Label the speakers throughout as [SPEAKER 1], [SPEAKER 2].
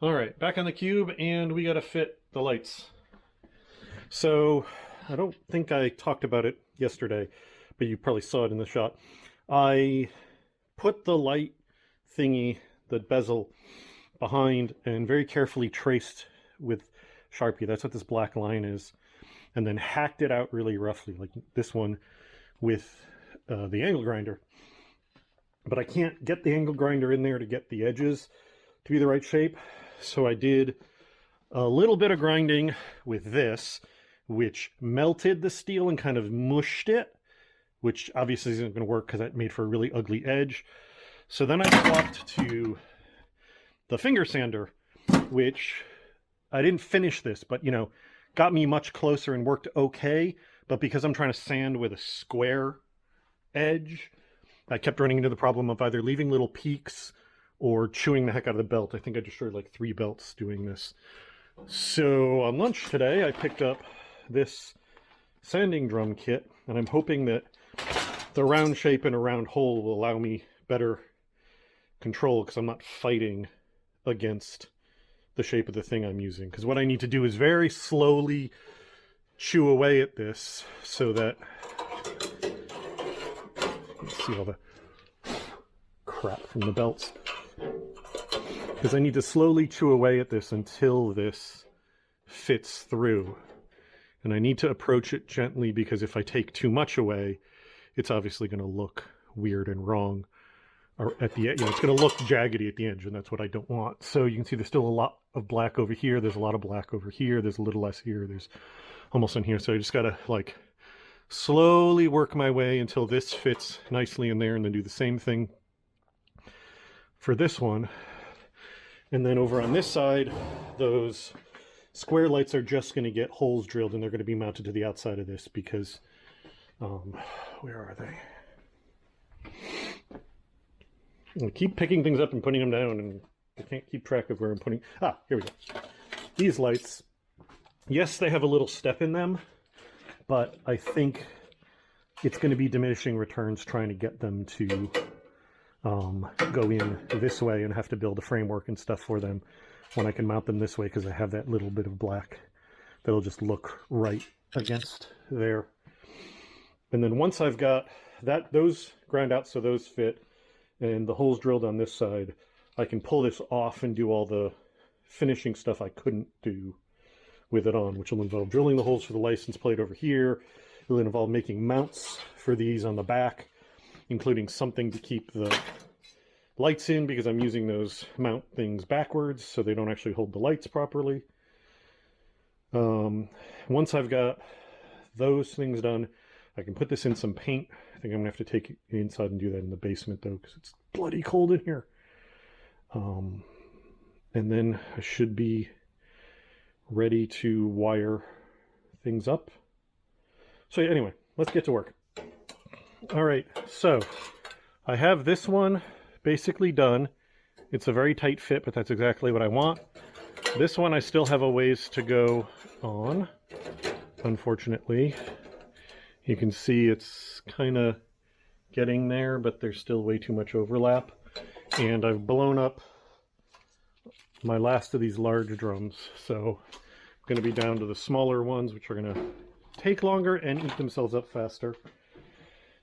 [SPEAKER 1] All right, back on the cube, and we got to fit the lights. So I don't think I talked about it yesterday, but you probably saw it in the shot. I put the light thingy, the bezel, behind and very carefully traced with Sharpie. That's what this black line is. And then hacked it out really roughly, like this one, with the angle grinder. But I can't get the angle grinder in there to get the edges to be the right shape. So I did a little bit of grinding with this, which melted the steel and kind of mushed it, which obviously isn't going to work because that made for a really ugly edge. So then I swapped to the finger sander, which I didn't finish this, but, you know, got me much closer and worked okay. But because I'm trying to sand with a square edge, I kept running into the problem of either leaving little peaks or chewing the heck out of the belt. I think I destroyed like 3 belts doing this. So on lunch today, I picked up this sanding drum kit, and I'm hoping that the round shape and a round hole will allow me better control, because I'm not fighting against the shape of the thing I'm using. Because what I need to do is very slowly chew away at this so that... Let's see all the crap from the belts. Because I need to slowly chew away at this until this fits through. And I need to approach it gently, because if I take too much away, it's obviously going to look weird and wrong. Or at the end, you know, it's going to look jaggedy at the edge, and that's what I don't want. So you can see there's still a lot of black over here. There's a lot of black over here. There's a little less here. There's almost in here. So I just got to like slowly work my way until this fits nicely in there, and then do the same thing for this one. And then over on this side, those square lights are just going to get holes drilled, and they're going to be mounted to the outside of this because, where are they? I keep picking things up and putting them down, and I can't keep track of where I'm putting... Ah, here we go. These lights, yes, they have a little step in them, but I think it's going to be diminishing returns trying to get them to go in this way and have to build a framework and stuff for them when I can mount them this way, because I have that little bit of black that'll just look right against there. And then once I've got that, those ground out so those fit, and the holes drilled on this side, I can pull this off and do all the finishing stuff I couldn't do with it on, which will involve drilling the holes for the license plate over here. It'll involve making mounts for these on the back, including something to keep the lights in, because I'm using those mount things backwards so they don't actually hold the lights properly. Once I've got those things done, I can put this in some paint. I think I'm gonna have to take it inside and do that in the basement though, because it's bloody cold in here. And then I should be ready to wire things up. So anyway, let's get to work. All right, so I have this one basically done. It's a very tight fit, but that's exactly what I want. This one I still have a ways to go on, unfortunately. You can see it's kind of getting there, but there's still way too much overlap. And I've blown up my last of these large drums, so I'm going to be down to the smaller ones, which are going to take longer and eat themselves up faster.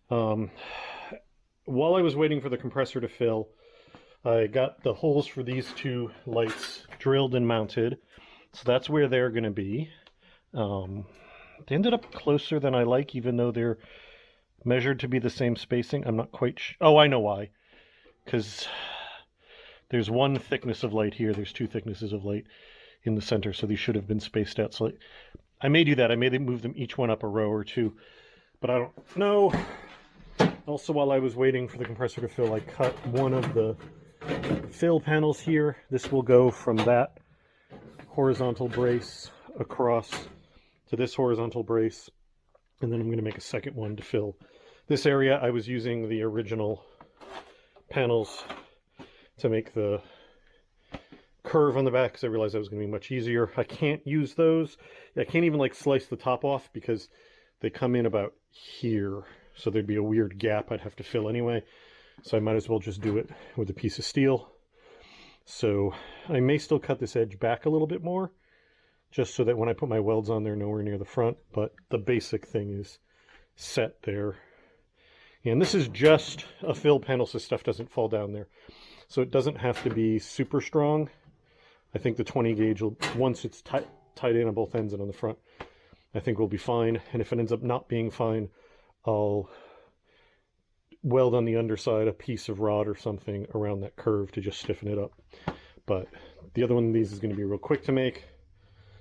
[SPEAKER 1] While I was waiting for the compressor to fill, I got the holes for these 2 lights drilled and mounted, so that's where they're going to be. They ended up closer than I like, even though they're measured to be the same spacing. I'm not quite sure. Oh, I know why. Because there's 1 thickness of light here. There's 2 thicknesses of light in the center, so these should have been spaced out. So I may do that. I may move them each one up a row or 2, but I don't know. Also, while I was waiting for the compressor to fill, I cut one of the fill panels here. This will go from that horizontal brace across to this horizontal brace, and then I'm going to make a second one to fill this area. I was using the original panels to make the curve on the back because I realized that was going to be much easier. I can't use those. I can't even like slice the top off because they come in about here. So there'd be a weird gap I'd have to fill anyway. So I might as well just do it with a piece of steel. So I may still cut this edge back a little bit more, just so that when I put my welds on, they're nowhere near the front, but the basic thing is set there. And this is just a fill panel so stuff doesn't fall down there. So it doesn't have to be super strong. I think the 20 gauge will, once it's tight in on both ends and on the front, I think we'll be fine. And if it ends up not being fine, I'll weld on the underside a piece of rod or something around that curve to just stiffen it up. But the other one of these is going to be real quick to make.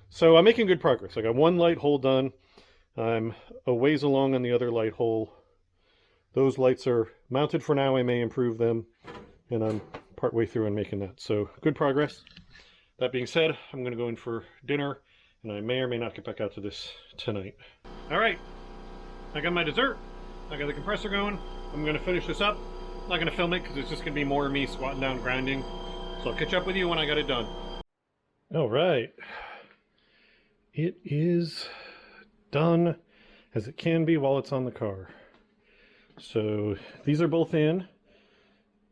[SPEAKER 1] So I'm making good progress. I got one light hole done. I'm a ways along on the other light hole. Those lights are mounted for now. I may improve them, and I'm partway through on making that. So good progress. That being said, I'm going to go in for dinner, and I may or may not get back out to this tonight. All right, I got my dessert. I got the compressor going. I'm going to finish this up. I'm not going to film it because it's just going to be more of me squatting down grinding. So I'll catch up with you when I got it done. All right. It is done as it can be while it's on the car. So these are both in,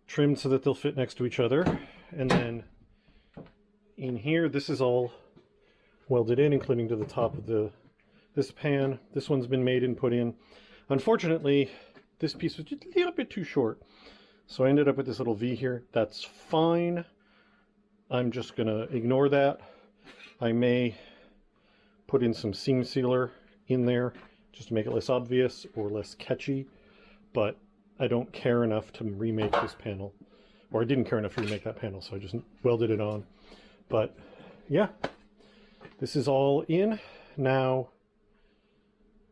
[SPEAKER 1] trimmed so that they'll fit next to each other. And then in here, this is all welded in, including to the top of this pan. This one's been made and put in. Unfortunately, this piece was just a little bit too short. So I ended up with this little V here. That's fine. I'm just gonna ignore that. I may put in some seam sealer in there just to make it less obvious or less catchy, but I don't care enough to remake this panel, or I didn't care enough to remake that panel, so I just welded it on. But yeah, this is all in. Now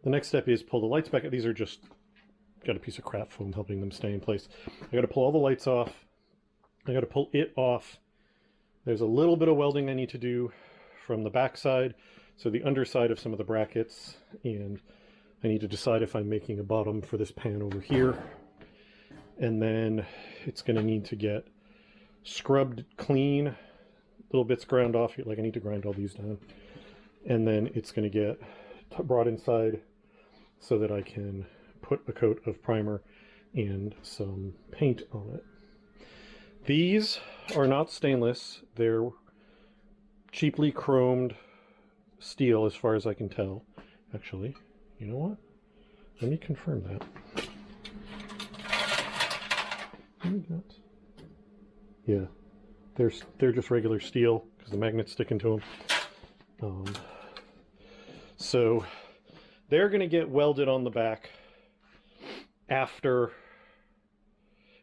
[SPEAKER 1] the next step is pull the lights back. These are just got a piece of craft foam helping them stay in place. I got to pull all the lights off. I got to pull it off. There's a little bit of welding I need to do from the back side, so the underside of some of the brackets, and I need to decide if I'm making a bottom for this pan over here. And then it's going to need to get scrubbed clean, little bits ground off, like I need to grind all these down. And then it's going to get brought inside so that I can put a coat of primer and some paint on it. These are not stainless, they're cheaply chromed steel as far as I can tell. Actually, you know what? Let me confirm that. Yeah, they're just regular steel because the magnet's sticking to them. So they're going to get welded on the back after,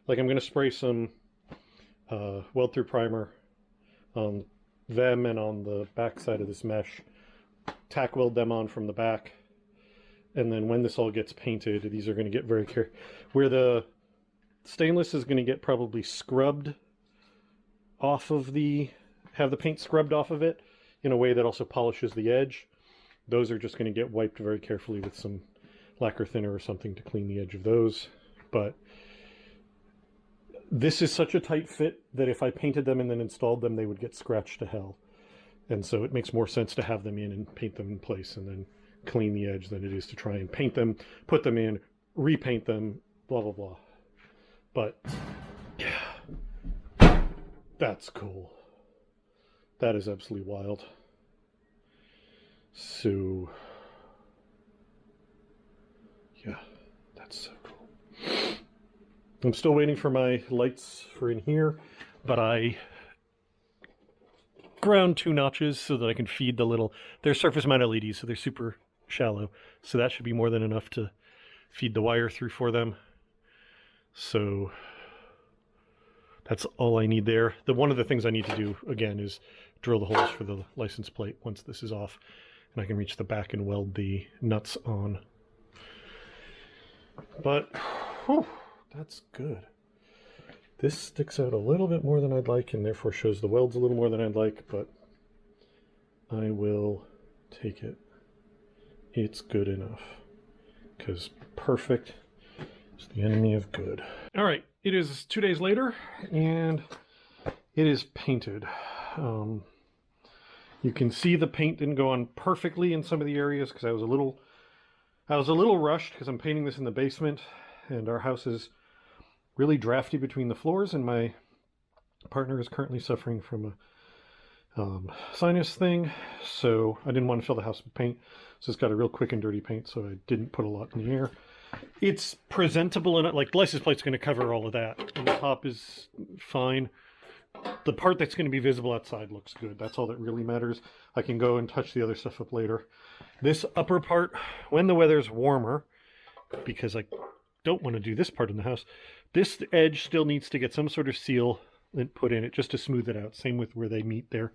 [SPEAKER 1] like I'm going to spray some weld through primer on them and on the back side of this mesh, tack weld them on from the back, and then when this all gets painted, these are going to get very where the stainless is going to get probably scrubbed off of have the paint scrubbed off of it in a way that also polishes the edge. Those are just going to get wiped very carefully with some lacquer thinner or something to clean the edge of those. But this is such a tight fit that if I painted them and then installed them, they would get scratched to hell. And so it makes more sense to have them in and paint them in place and then clean the edge than it is to try and paint them, put them in, repaint them, blah, blah, blah. But yeah, that's cool. That is absolutely wild. So yeah, that's so cool. I'm still waiting for my lights for in here, but I ground 2 notches so that I can feed the little, they're surface mount LEDs, so they're super shallow. So that should be more than enough to feed the wire through for them. So that's all I need there. One of the things I need to do again is drill the holes for the license plate once this is off, and I can reach the back and weld the nuts on. But whew, that's good. This sticks out a little bit more than I'd like and therefore shows the welds a little more than I'd like, but I will take it. It's good enough, because perfect is the enemy of good. All right, it is 2 days later and it is painted. You can see the paint didn't go on perfectly in some of the areas because I was a little rushed because I'm painting this in the basement and our house is really drafty between the floors, and my Partner is currently suffering from a sinus thing, so I didn't want to fill the house with paint. So it's got a real quick and dirty paint, so I didn't put a lot in the air. It's presentable enough, like the license plate's going to cover all of that, and the top is fine. The part that's going to be visible outside looks good. That's all that really matters. I can go and touch the other stuff up later. This upper part, when the weather's warmer, because I don't want to do this part in the house, this edge still needs to get some sort of seal and put in it just to smooth it out. Same with where they meet there.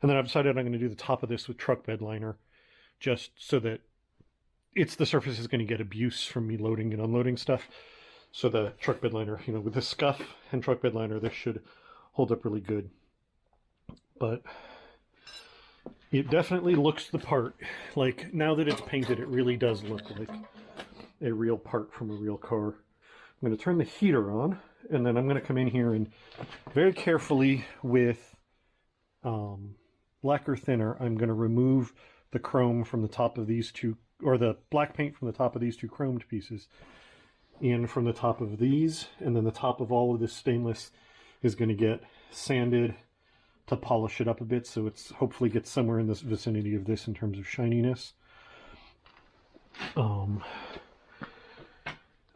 [SPEAKER 1] And then I've decided I'm going to do the top of this with truck bed liner, just so that the surface is going to get abuse from me loading and unloading stuff. So the truck bed liner, you know, with the scuff and truck bed liner, this should hold up really good. But it definitely looks the part. Like, now that it's painted, it really does look like a real part from a real car. I'm going to turn the heater on, and then I'm going to come in here and very carefully with lacquer thinner, I'm going to remove the chrome from the top of these two, or the black paint from the top of these two chromed pieces, and from the top of these, and then the top of all of this stainless is going to get sanded to polish it up a bit, so it's hopefully gets somewhere in this vicinity of this in terms of shininess.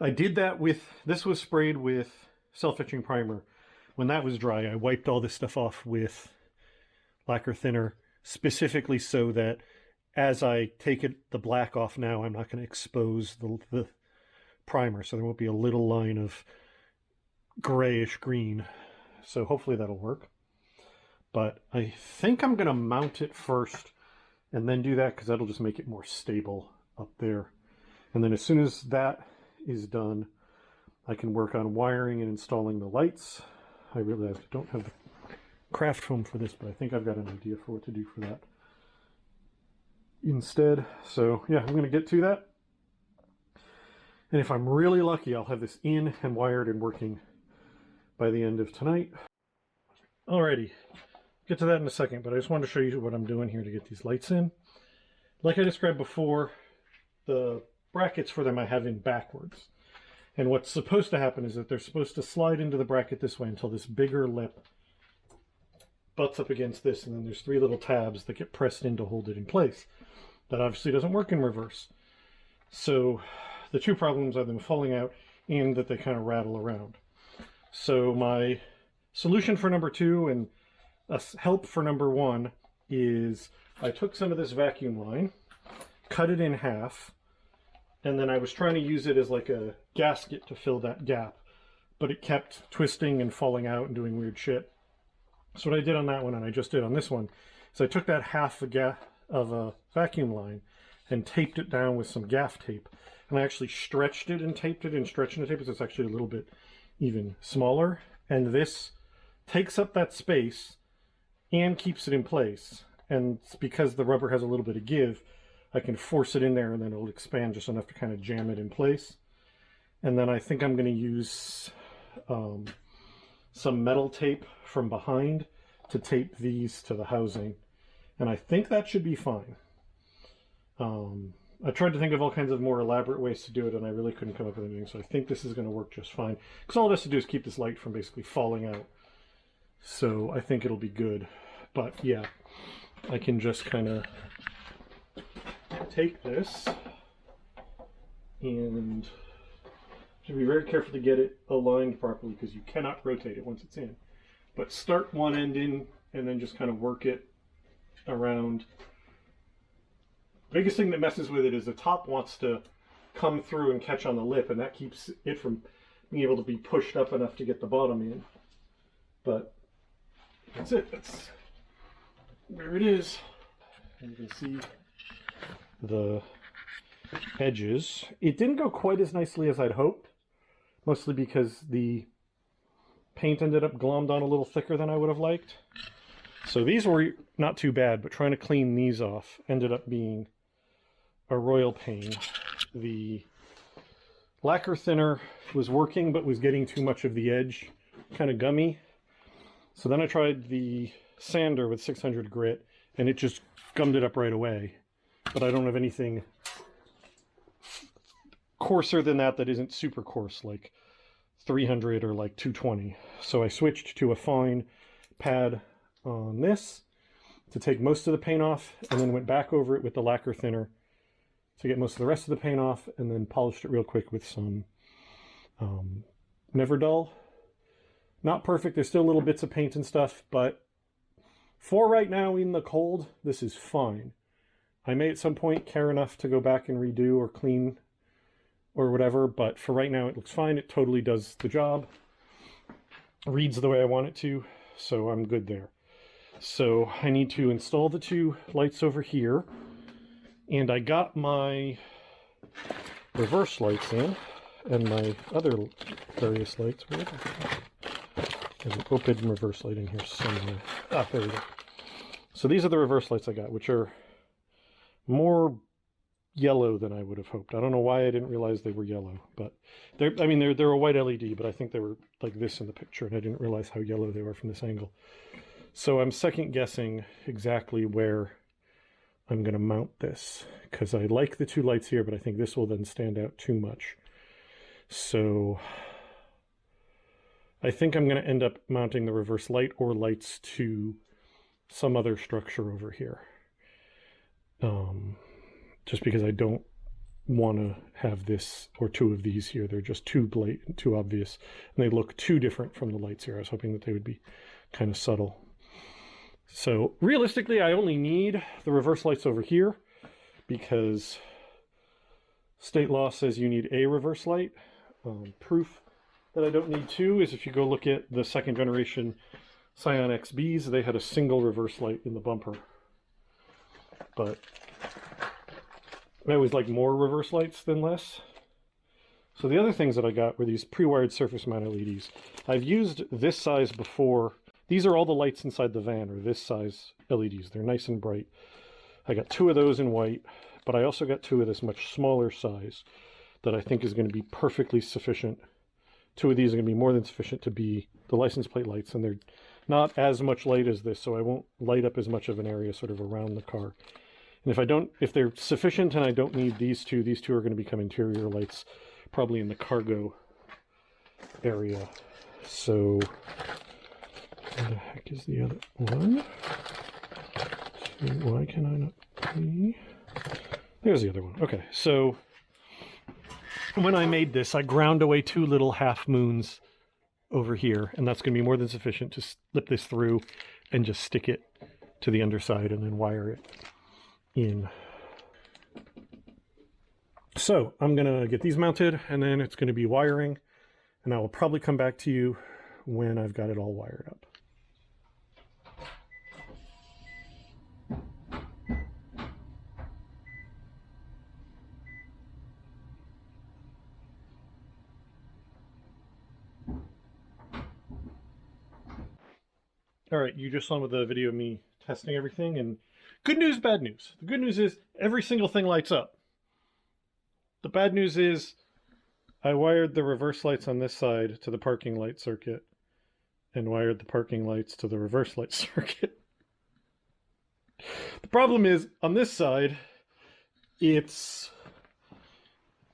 [SPEAKER 1] I did that with, this was sprayed with self-etching primer. When that was dry, I wiped all this stuff off with lacquer thinner, specifically so that as I take the black off now, I'm not going to expose the primer, so there won't be a little line of grayish green. So hopefully that'll work. But I think I'm going to mount it first and then do that, because that'll just make it more stable up there. And then as soon as that is done, I can work on wiring and installing the lights. I realize I don't have the craft foam for this, but I think I've got an idea for what to do for that instead. So yeah, I'm going to get to that. And if I'm really lucky, I'll have this in and wired and working by the end of tonight. Alrighty, get to that in a second, but I just wanted to show you what I'm doing here to get these lights in. Like I described before, the brackets for them I have in backwards. And what's supposed to happen is that they're supposed to slide into the bracket this way until this bigger lip butts up against this, and then there's three little tabs that get pressed in to hold it in place. That obviously doesn't work in reverse. So the two problems are them falling out and that they kind of rattle around. So my solution for number two and a help for number one is I took some of this vacuum line, cut it in half, and then I was trying to use it as like a gasket to fill that gap, but it kept twisting and falling out and doing weird shit. So what I did on that one, and I just did on this one, is I took that half of a vacuum line and taped it down with some gaff tape. And I actually stretched it and taped it and stretched and taped it, so it's actually a little bit even smaller. And this takes up that space and keeps it in place. And it's because the rubber has a little bit of give, I can force it in there and then it'll expand just enough to kind of jam it in place. And then I think I'm going to use some metal tape from behind to tape these to the housing. And I think that should be fine. I tried to think of all kinds of more elaborate ways to do it, and I really couldn't come up with anything, so I think this is going to work just fine. Because all it has to do is keep this light from basically falling out. So I think it'll be good. But yeah, I can just kind of take this and should be very careful to get it aligned properly, because you cannot rotate it once it's in. But start one end in and then just kind of work it around. Biggest thing that messes with it is the top wants to come through and catch on the lip, and that keeps it from being able to be pushed up enough to get the bottom in. But that's it. That's where it is. And you can see the edges. It didn't go quite as nicely as I'd hoped, mostly because the paint ended up glommed on a little thicker than I would have liked. So these were not too bad, but trying to clean these off ended up being a royal pain. The lacquer thinner was working, but was getting too much of the edge kind of gummy. So then I tried the sander with 600 grit, and it just gummed it up right away. But I don't have anything coarser than that isn't super coarse, like 300 or like 220. So I switched to a fine pad on this to take most of the paint off, and then went back over it with the lacquer thinner to get most of the rest of the paint off, and then polished it real quick with some Never Dull. Not perfect, there's still little bits of paint and stuff, but for right now in the cold, this is fine. I may at some point care enough to go back and redo or clean or whatever, but for right now it looks fine. It totally does the job. Reads the way I want it to, so I'm good there. So I need to install the two lights over here, and I got my reverse lights in, and my other various lights. Where did I go? There's an open reverse light in here somewhere. Ah, there we go. So these are the reverse lights I got, which are more yellow than I would have hoped. I don't know why I didn't realize they were yellow, but they're a white LED, but I think they were like this in the picture, and I didn't realize how yellow they were from this angle. So I'm second guessing exactly where I'm going to mount this, because I like the two lights here, but I think this will then stand out too much. So I think I'm going to end up mounting the reverse light or lights to some other structure over here. Just because I don't want to have this or two of these here. They're just too blatant, too obvious, and they look too different from the lights here. I was hoping that they would be kind of subtle. So realistically, I only need the reverse lights over here because state law says you need a reverse light. Proof that I don't need two is if you go look at the second generation Scion XBs, they had a single reverse light in the bumper. But I always like more reverse lights than less. So the other things that I got were these pre-wired surface mount LEDs. I've used this size before. These are all the lights inside the van, or this size LEDs. They're nice and bright. I got two of those in white, but I also got two of this much smaller size that I think is going to be perfectly sufficient. Two of these are going to be more than sufficient to be the license plate lights, and they're not as much light as this, so I won't light up as much of an area sort of around the car. And if they're sufficient and I don't need these two are going to become interior lights, probably in the cargo area. So where the heck is the other one? Why can I not see? There's the other one. Okay, so when I made this, I ground away two little half moons over here, and that's going to be more than sufficient to slip this through and just stick it to the underside and then wire it in. So I'm going to get these mounted, and then it's going to be wiring, and I will probably come back to you when I've got it all wired up. All right, you just saw with the video of me testing everything, and good news, bad news. The good news is every single thing lights up. The bad news is I wired the reverse lights on this side to the parking light circuit and wired the parking lights to the reverse light circuit. The problem is on this side, it's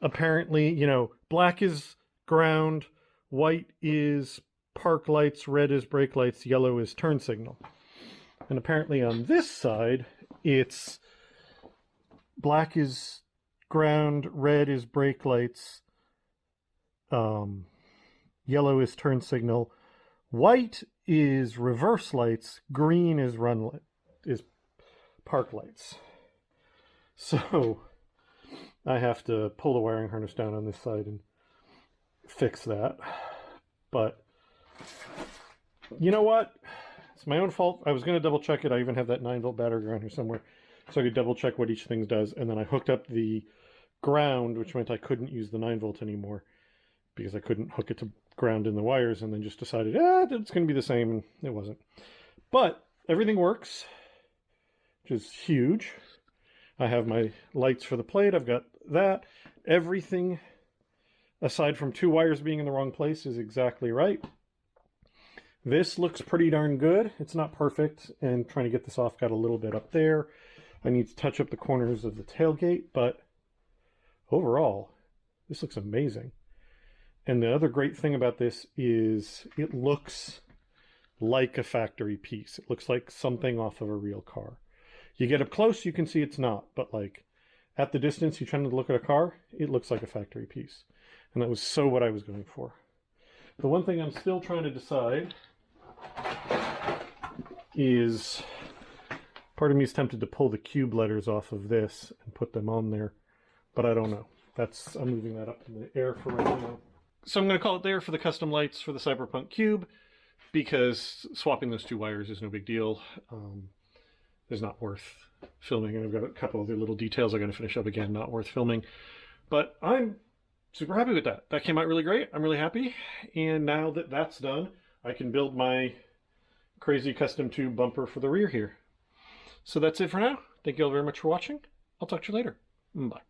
[SPEAKER 1] apparently, black is ground, white is park lights, red is brake lights, yellow is turn signal. And apparently on this side, it's black is ground, red is brake lights, yellow is turn signal, white is reverse lights, green is is park lights. So I have to pull the wiring harness down on this side and fix that. But you know what? It's my own fault. I was going to double check it. I even have that 9-volt battery around here somewhere, so I could double check what each thing does. And then I hooked up the ground, which meant I couldn't use the 9-volt anymore because I couldn't hook it to ground in the wires, and then just decided, it's going to be the same, and it wasn't. But everything works, which is huge. I have my lights for the plate. I've got that. Everything, aside from two wires being in the wrong place, is exactly right. This looks pretty darn good. It's not perfect, and trying to get this off got a little bit up there. I need to touch up the corners of the tailgate, but overall, this looks amazing. And the other great thing about this is it looks like a factory piece. It looks like something off of a real car. You get up close, you can see it's not, but like at the distance, you're trying to look at a car, it looks like a factory piece. And that was so what I was going for. The one thing I'm still trying to decide is, part of me is tempted to pull the Cube letters off of this and put them on there, but I don't know. I'm moving that up in the air for right now. So I'm going to call it there for the custom lights for the Cyberpunk Cube, because swapping those two wires is no big deal. It's not worth filming, and I've got a couple other little details I'm going to finish up again, not worth filming. But I'm super happy with that. That came out really great. I'm really happy. And now that that's done, I can build my crazy custom tube bumper for the rear here. So that's it for now. Thank you all very much for watching. I'll talk to you later. Bye.